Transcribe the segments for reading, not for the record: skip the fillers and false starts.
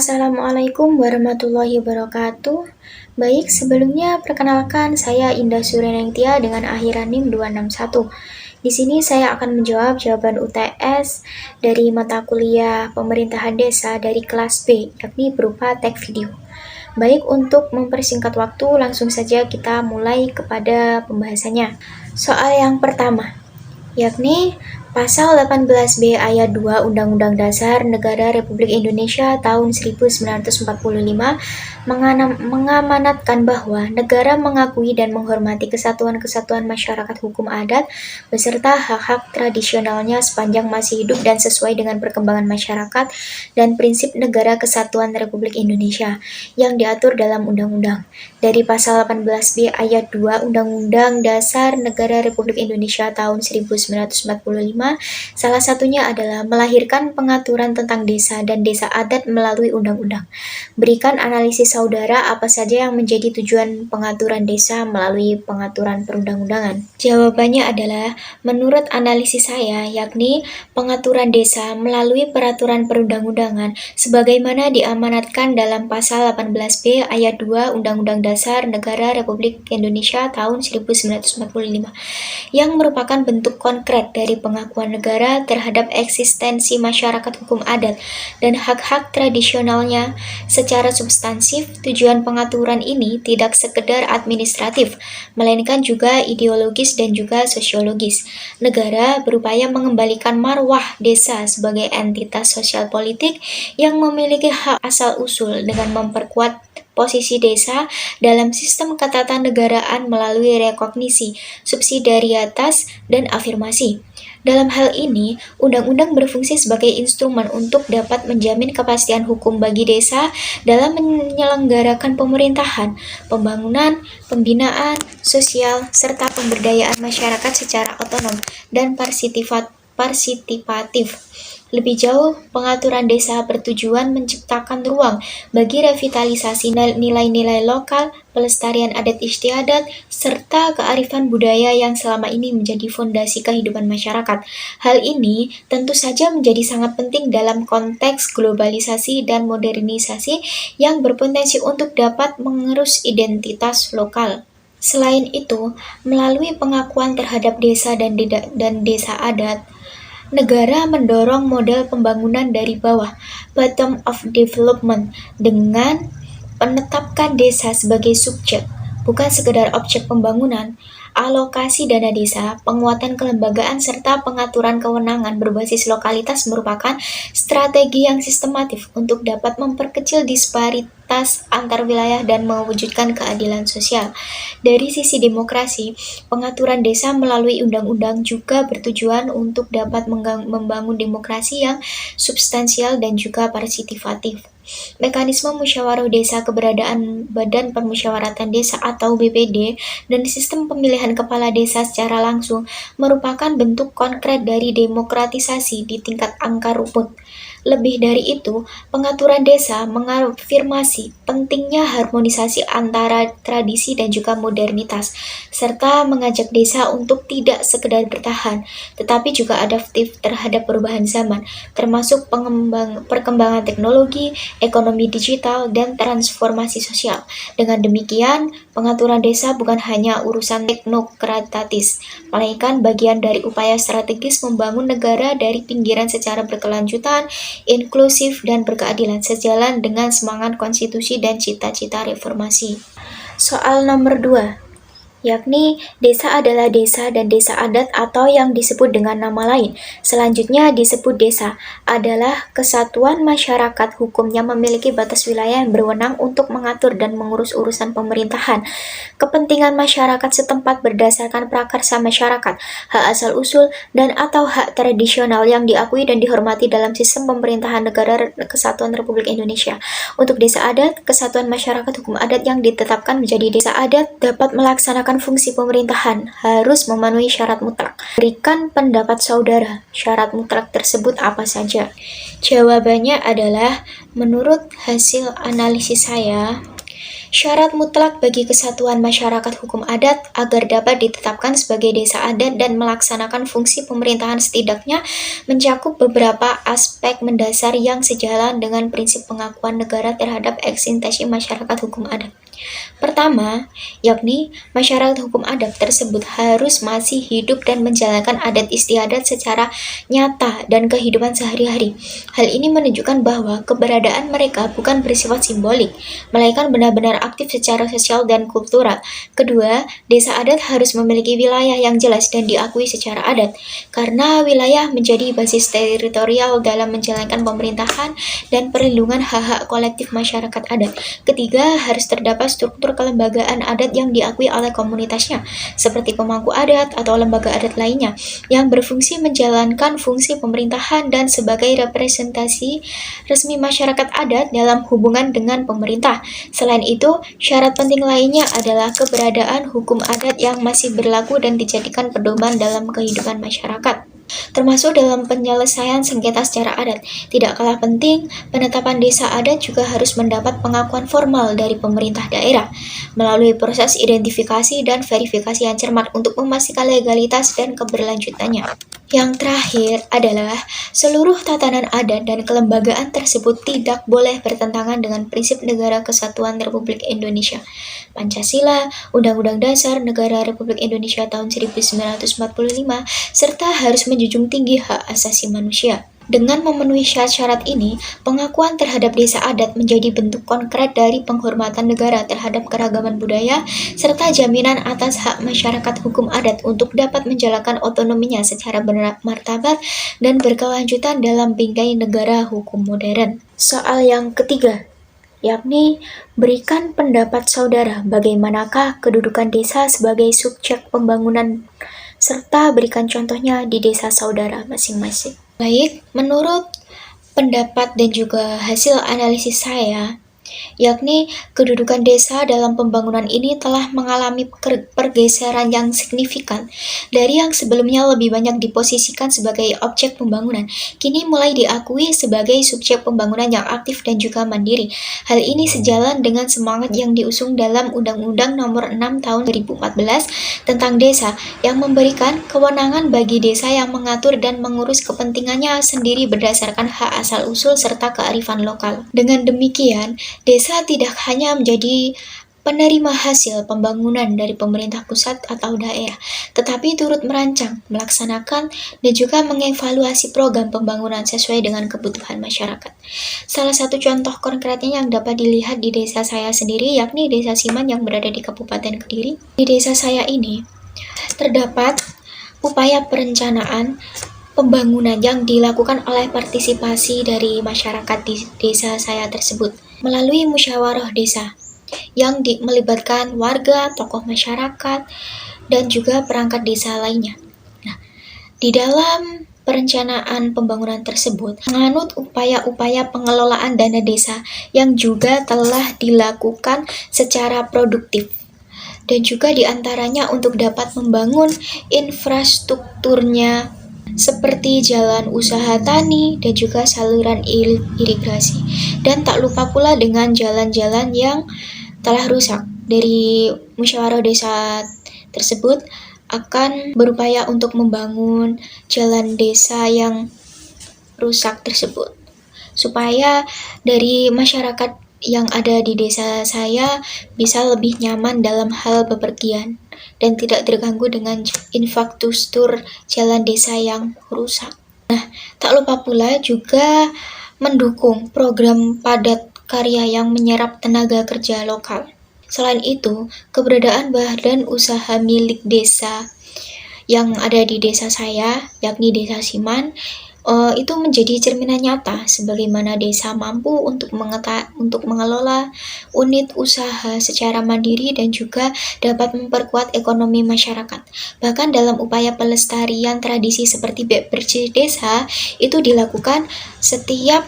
Assalamualaikum warahmatullahi wabarakatuh. Baik, sebelumnya perkenalkan saya Indah Surenengtia dengan akhiran NIM 261. Di sini saya akan menjawab jawaban UTS dari mata kuliah Pemerintahan Desa dari kelas B, yakni berupa tag video. Baik, untuk mempersingkat waktu, langsung saja kita mulai kepada pembahasannya. Soal yang pertama, yakni Pasal 18B Ayat 2 Undang-Undang Dasar Negara Republik Indonesia tahun 1945 mengamanatkan bahwa negara mengakui dan menghormati kesatuan-kesatuan masyarakat hukum adat beserta hak-hak tradisionalnya sepanjang masih hidup dan sesuai dengan perkembangan masyarakat dan prinsip negara kesatuan Republik Indonesia yang diatur dalam undang-undang. Dari Pasal 18B Ayat 2 Undang-Undang Dasar Negara Republik Indonesia tahun 1945, salah satunya adalah melahirkan pengaturan tentang desa dan desa adat melalui undang-undang. Berikan analisis saudara apa saja yang menjadi tujuan pengaturan desa melalui pengaturan perundang-undangan. Jawabannya adalah, menurut analisis saya, yakni pengaturan desa melalui peraturan perundang-undangan sebagaimana diamanatkan dalam Pasal 18B Ayat 2 Undang-Undang Dasar Negara Republik Indonesia tahun 1945, yang merupakan bentuk konkret dari pengakuan negara terhadap eksistensi masyarakat hukum adat dan hak-hak tradisionalnya. Secara substansif, tujuan pengaturan ini tidak sekedar administratif, melainkan juga ideologis dan juga sosiologis. Negara berupaya mengembalikan marwah desa sebagai entitas sosial politik yang memiliki hak asal-usul dengan memperkuat posisi desa dalam sistem ketatanegaraan melalui rekognisi, subsidiaritas, dan afirmasi. Dalam hal ini, undang-undang berfungsi sebagai instrumen untuk dapat menjamin kepastian hukum bagi desa dalam menyelenggarakan pemerintahan, pembangunan, pembinaan, sosial, serta pemberdayaan masyarakat secara otonom dan partisipatif. Lebih jauh, pengaturan desa bertujuan menciptakan ruang bagi revitalisasi nilai-nilai lokal, pelestarian adat istiadat, serta kearifan budaya yang selama ini menjadi fondasi kehidupan masyarakat. Hal ini tentu saja menjadi sangat penting dalam konteks globalisasi dan modernisasi yang berpotensi untuk dapat mengerus identitas lokal. Selain itu, melalui pengakuan terhadap desa dan desa adat, negara mendorong model pembangunan dari bawah, bottom-up development, dengan menetapkan desa sebagai subjek, bukan sekedar objek pembangunan. Alokasi dana desa, penguatan kelembagaan, serta pengaturan kewenangan berbasis lokalitas merupakan strategi yang sistematif untuk dapat memperkecil disparitas antar wilayah dan mewujudkan keadilan sosial. Dari sisi demokrasi, pengaturan desa melalui undang-undang juga bertujuan untuk dapat membangun demokrasi yang substansial dan juga partisipatif. Mekanisme musyawarah desa, keberadaan Badan Permusyawaratan Desa atau BPD, dan sistem pemilihan kepala desa secara langsung merupakan bentuk konkret dari demokratisasi di tingkat akar rumput. Lebih dari itu, pengaturan desa mengafirmasi pentingnya harmonisasi antara tradisi dan juga modernitas, serta mengajak desa untuk tidak sekedar bertahan, tetapi juga adaptif terhadap perubahan zaman, termasuk perkembangan teknologi, ekonomi digital, dan transformasi sosial. Dengan demikian, pengaturan desa bukan hanya urusan teknokratis, melainkan bagian dari upaya strategis membangun negara dari pinggiran secara berkelanjutan, inklusif, dan berkeadilan, sejalan dengan semangat konstitusi dan cita-cita reformasi. Soal nomor 2, yakni desa adalah desa dan desa adat atau yang disebut dengan nama lain. Selanjutnya disebut desa adalah kesatuan masyarakat hukumnya memiliki batas wilayah yang berwenang untuk mengatur dan mengurus urusan pemerintahan, kepentingan masyarakat setempat berdasarkan prakarsa masyarakat, hak asal-usul, dan atau hak tradisional yang diakui dan dihormati dalam sistem pemerintahan negara kesatuan Republik Indonesia. Untuk desa adat, kesatuan masyarakat hukum adat yang ditetapkan menjadi desa adat dapat melaksanakan fungsi pemerintahan, harus memenuhi syarat mutlak. Berikan pendapat saudara, syarat mutlak tersebut apa saja? Jawabannya adalah, menurut hasil analisis saya, Syarat mutlak bagi kesatuan masyarakat hukum adat agar dapat ditetapkan sebagai desa adat dan melaksanakan fungsi pemerintahan setidaknya mencakup beberapa aspek mendasar yang sejalan dengan prinsip pengakuan negara terhadap eksistensi masyarakat hukum adat. Pertama, yakni masyarakat hukum adat tersebut harus masih hidup dan menjalankan adat istiadat secara nyata dan kehidupan sehari-hari. Hal ini menunjukkan bahwa keberadaan mereka bukan bersifat simbolik, melainkan benar-benar aktif secara sosial dan kultural. Kedua, desa adat harus memiliki wilayah yang jelas dan diakui secara adat, karena wilayah menjadi basis teritorial dalam menjalankan pemerintahan dan perlindungan hak-hak kolektif masyarakat adat. Ketiga, harus terdapat struktur kelembagaan adat yang diakui oleh komunitasnya, seperti pemangku adat atau lembaga adat lainnya, yang berfungsi menjalankan fungsi pemerintahan dan sebagai representasi resmi masyarakat adat dalam hubungan dengan pemerintah. Selain itu, syarat penting lainnya adalah keberadaan hukum adat yang masih berlaku dan dijadikan pedoman dalam kehidupan masyarakat, termasuk dalam penyelesaian sengketa secara adat. Tidak kalah penting, penetapan desa adat juga harus mendapat pengakuan formal dari pemerintah daerah melalui proses identifikasi dan verifikasi yang cermat untuk memastikan legalitas dan keberlanjutannya. Yang terakhir adalah seluruh tatanan adat dan kelembagaan tersebut tidak boleh bertentangan dengan prinsip Negara Kesatuan Republik Indonesia, Pancasila, Undang-Undang Dasar Negara Republik Indonesia tahun 1945, serta harus menjunjung tinggi hak asasi manusia. Dengan memenuhi syarat-syarat ini, pengakuan terhadap desa adat menjadi bentuk konkret dari penghormatan negara terhadap keragaman budaya, serta jaminan atas hak masyarakat hukum adat untuk dapat menjalankan otonominya secara bermartabat dan berkelanjutan dalam bingkai negara hukum modern. Soal yang ketiga, yakni berikan pendapat saudara bagaimanakah kedudukan desa sebagai subjek pembangunan serta berikan contohnya di desa saudara masing-masing. Baik, menurut pendapat dan juga hasil analisis saya, yakni kedudukan desa dalam pembangunan ini telah mengalami pergeseran yang signifikan dari yang sebelumnya lebih banyak diposisikan sebagai objek pembangunan, kini mulai diakui sebagai subjek pembangunan yang aktif dan juga mandiri. Hal ini sejalan dengan semangat yang diusung dalam Undang-Undang Nomor 6 Tahun 2014 tentang Desa, yang memberikan kewenangan bagi desa yang mengatur dan mengurus kepentingannya sendiri berdasarkan hak asal-usul serta kearifan lokal. Dengan demikian, desa tidak hanya menjadi penerima hasil pembangunan dari pemerintah pusat atau daerah, tetapi turut merancang, melaksanakan, dan juga mengevaluasi program pembangunan sesuai dengan kebutuhan masyarakat. Salah satu contoh konkretnya yang dapat dilihat di desa saya sendiri, yakni Desa Siman yang berada di Kabupaten Kediri. Di desa saya ini, terdapat upaya perencanaan pembangunan yang dilakukan oleh partisipasi dari masyarakat di desa saya tersebut melalui musyawarah desa yang melibatkan warga, tokoh masyarakat, dan juga perangkat desa lainnya. Nah, di dalam perencanaan pembangunan tersebut menganut upaya-upaya pengelolaan dana desa yang juga telah dilakukan secara produktif, dan juga diantaranya untuk dapat membangun infrastrukturnya seperti jalan usaha tani dan juga saluran irigasi, dan tak lupa pula dengan jalan-jalan yang telah rusak. Dari musyawarah desa tersebut akan berupaya untuk membangun jalan desa yang rusak tersebut, supaya dari masyarakat yang ada di desa saya bisa lebih nyaman dalam hal bepergian dan tidak terganggu dengan infrastruktur jalan desa yang rusak. Nah, tak lupa pula juga mendukung program padat karya yang menyerap tenaga kerja lokal. Selain itu, keberadaan badan usaha milik desa yang ada di desa saya, yakni Desa Siman, itu menjadi cerminan nyata sebagaimana desa mampu untuk mengelola unit usaha secara mandiri dan juga dapat memperkuat ekonomi masyarakat. Bahkan dalam upaya pelestarian tradisi seperti bersih desa itu dilakukan setiap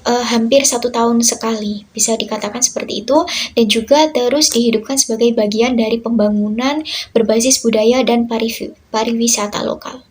hampir 1 tahun sekali, bisa dikatakan seperti itu, dan juga terus dihidupkan sebagai bagian dari pembangunan berbasis budaya dan pariwisata lokal.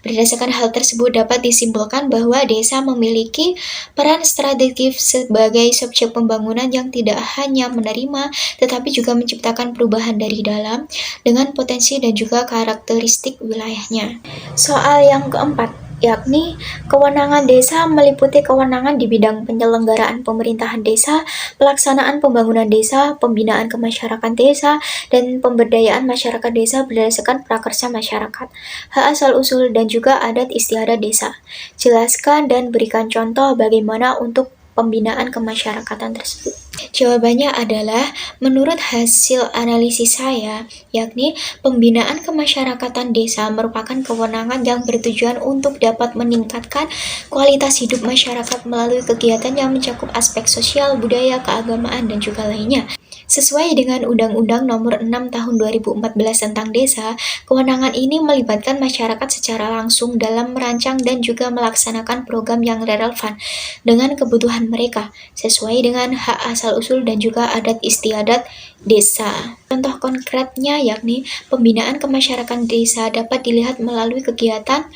Berdasarkan hal tersebut dapat disimpulkan bahwa desa memiliki peran strategis sebagai subjek pembangunan yang tidak hanya menerima tetapi juga menciptakan perubahan dari dalam dengan potensi dan juga karakteristik wilayahnya. Soal yang keempat, yakni kewenangan desa meliputi kewenangan di bidang penyelenggaraan pemerintahan desa, pelaksanaan pembangunan desa, pembinaan kemasyarakatan desa, dan pemberdayaan masyarakat desa berdasarkan prakarsa masyarakat, hak asal-usul, dan juga adat istiadat desa. Jelaskan dan berikan contoh bagaimana untuk pembinaan kemasyarakatan tersebut. Jawabannya adalah, menurut hasil analisis saya, yakni pembinaan kemasyarakatan desa merupakan kewenangan yang bertujuan untuk dapat meningkatkan kualitas hidup masyarakat melalui kegiatan yang mencakup aspek sosial, budaya, keagamaan, dan juga lainnya. Sesuai dengan Undang-Undang Nomor 6 Tahun 2014 tentang Desa, kewenangan ini melibatkan masyarakat secara langsung dalam merancang dan juga melaksanakan program yang relevan dengan kebutuhan mereka, sesuai dengan hak asal-usul dan juga adat istiadat desa. Contoh konkretnya yakni pembinaan kemasyarakatan desa dapat dilihat melalui kegiatan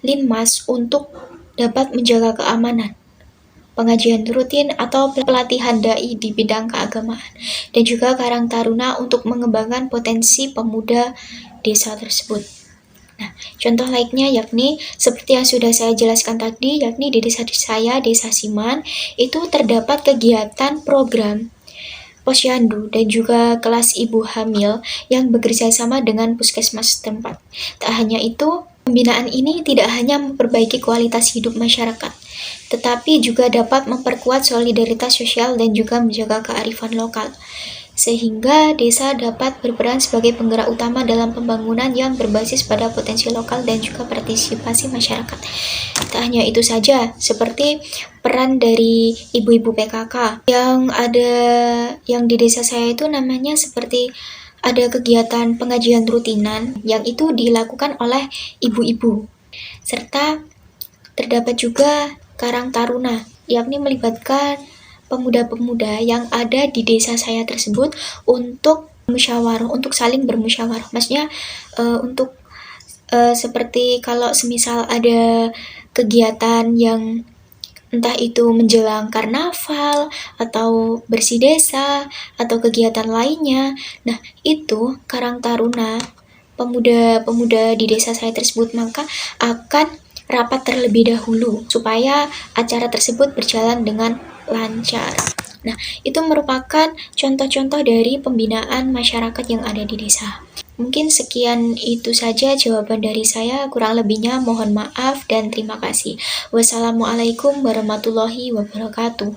Linmas untuk dapat menjaga keamanan, pengajian rutin atau pelatihan dai di bidang keagamaan, dan juga Karang Taruna untuk mengembangkan potensi pemuda desa tersebut. Nah, contoh lainnya yakni seperti yang sudah saya jelaskan tadi, yakni di desa saya, Desa Siman, itu terdapat kegiatan program posyandu dan juga kelas ibu hamil yang bekerja sama dengan puskesmas setempat. Tak hanya itu, pembinaan ini tidak hanya memperbaiki kualitas hidup masyarakat, tetapi juga dapat memperkuat solidaritas sosial dan juga menjaga kearifan lokal, sehingga desa dapat berperan sebagai penggerak utama dalam pembangunan yang berbasis pada potensi lokal dan juga partisipasi masyarakat. Tak hanya itu saja, seperti peran dari ibu-ibu PKK yang di desa saya itu namanya seperti ada kegiatan pengajian rutinan yang itu dilakukan oleh ibu-ibu, serta terdapat juga Karang Taruna, yakni melibatkan pemuda-pemuda yang ada di desa saya tersebut untuk saling bermusyawarah. Maksudnya untuk seperti kalau semisal ada kegiatan yang entah itu menjelang karnaval atau bersih desa atau kegiatan lainnya. Nah, itu Karang Taruna, pemuda-pemuda di desa saya tersebut maka akan rapat terlebih dahulu supaya acara tersebut berjalan dengan lancar. Nah, itu merupakan contoh-contoh dari pembinaan masyarakat yang ada di desa. Mungkin sekian itu saja jawaban dari saya, kurang lebihnya mohon maaf dan terima kasih. Wassalamualaikum warahmatullahi wabarakatuh.